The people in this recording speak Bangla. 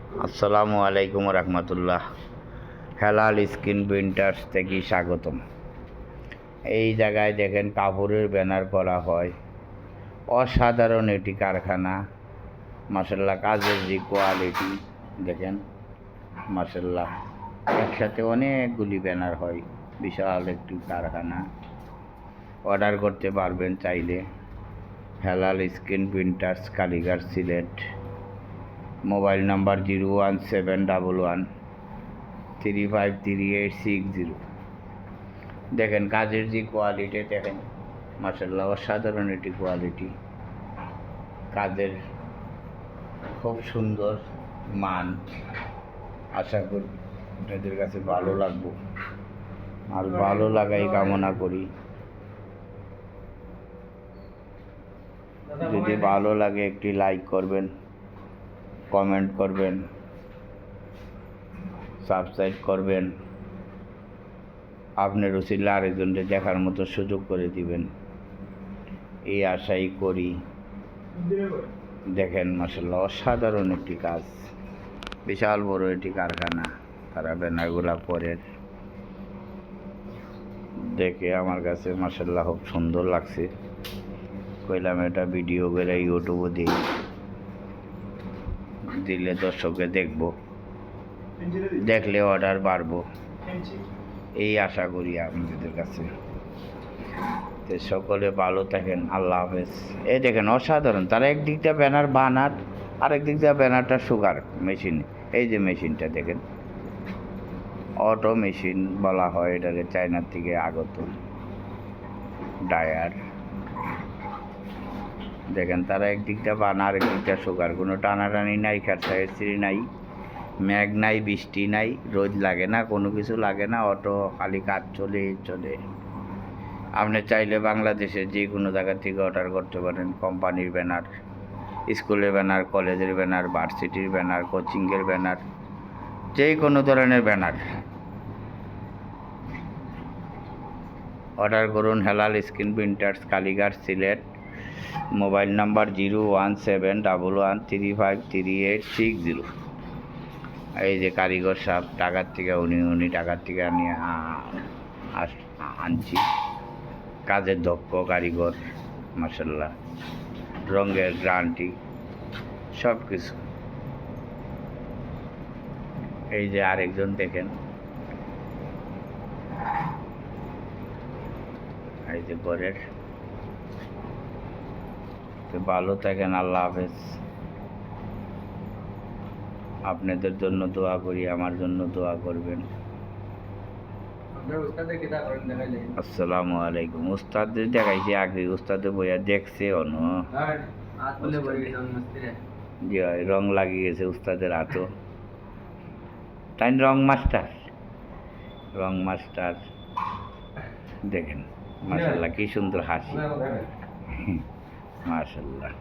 আসসালামু আলাইকুম রহমতুল্লাহ। হেলাল স্ক্রিন প্রিন্টার্স থেকে স্বাগতম। এই জায়গায় দেখেন কাপড়ের ব্যানার করা হয়। অসাধারণ এটি কারখানা। মাশাল্লাহ, কাজের যে কোয়ালিটি দেখেন, মাশাল্লাহ, একসাথে অনেকগুলি ব্যানার হয়। বিশাল একটি কারখানা। অর্ডার করতে পারবেন চাইলে। Helal screen printers, Kaliganj, Sylhet. Mobile number 01711353860। দেখেন কাজের যে কোয়ালিটি দেখেন, মাশাল্লাহ, অসাধারণ এটি কোয়ালিটি। কাজের খুব সুন্দর মান। আশা করি আপনাদের কাছে ভালো লাগবে, আর ভালো লাগাই কামনা করি। যদি ভালো লাগে একটি লাইক করবেন, কমেন্ট করবেন, সাবস্ক্রাইব করবেন। আপনার উসিলা আরেকজনকে দেখার মতো সুযোগ করে দিবেন, এই আশাই করি। দেখেন মাশাল্লাহ, অসাধারণ একটি কাজ। বিশাল বড় একটি কারখানা। তারা ব্যানারগুলা করে দেখে আমার কাছে মাশাল্লাহ খুব সুন্দর লাগছে। কইলাম এটা ভিডিও করে ইউটিউবে দিলে দর্শকে দেখবো, দেখলে অর্ডার বাড়বো, এই আশা করি আপনাদের কাছে। তো সকলে ভালো থাকেন, আল্লাহ হাফেজ। এই দেখেন অসাধারণ, তারা একদিক দিয়ে ব্যানার বানার, আরেক দিক দিয়ে ব্যানারটা সুগার মেশিন। এই যে মেশিনটা দেখেন, অটো মেশিন বলা হয় এটাকে, চায়নার থেকে আগত ডায়ার। দেখেন তারা একদিক দিয়ে বানা, আরেক দিক দিয়ে সুগার। কোনো টানাটানি নাই, খেসাখেসি নাই, মেঘ নাই, বৃষ্টি নাই, রোদ লাগে না, কোনো কিছু লাগে না। অটো খালি কাজ চলে। আপনি চাইলে বাংলাদেশের যে কোনো জায়গা থেকে অর্ডার করতে পারেন। কোম্পানির ব্যানার, স্কুলের ব্যানার, কলেজের ব্যানার, ভার্সিটির ব্যানার, কোচিংয়ের ব্যানার, যে কোনো ধরনের ব্যানার অর্ডার করুন। Helal screen printers, Kaliganj, Sylhet. Mobile number 01711353860। এই যে কারিগর সাহেব টাকার থেকে উনি টাকার থেকে আনছি। কাজের দক্ষ কারিগর, মাশাল্লাহ, রঙের গ্যারান্টি, সব কিছু। এই যে আরেকজন দেখেন, এই যে ঘরের। তো ভালো থাকেন, আল্লাহ হাফেজ। আপনাদের জন্য দোয়া করি, আমার জন্য দোয়া করবেন। আসসালামু আলাইকুম। উস্তাদের দেখাইছি আগে, উস্তাদে বইয়া দেখছে অন জি, রং লাগিয়ে গেছে উস্তাদের হাতও। তাই রং মাস্টার দেখেন, মাশাল্লাহ, কি সুন্দর হাসি, মাশাল্লাহ।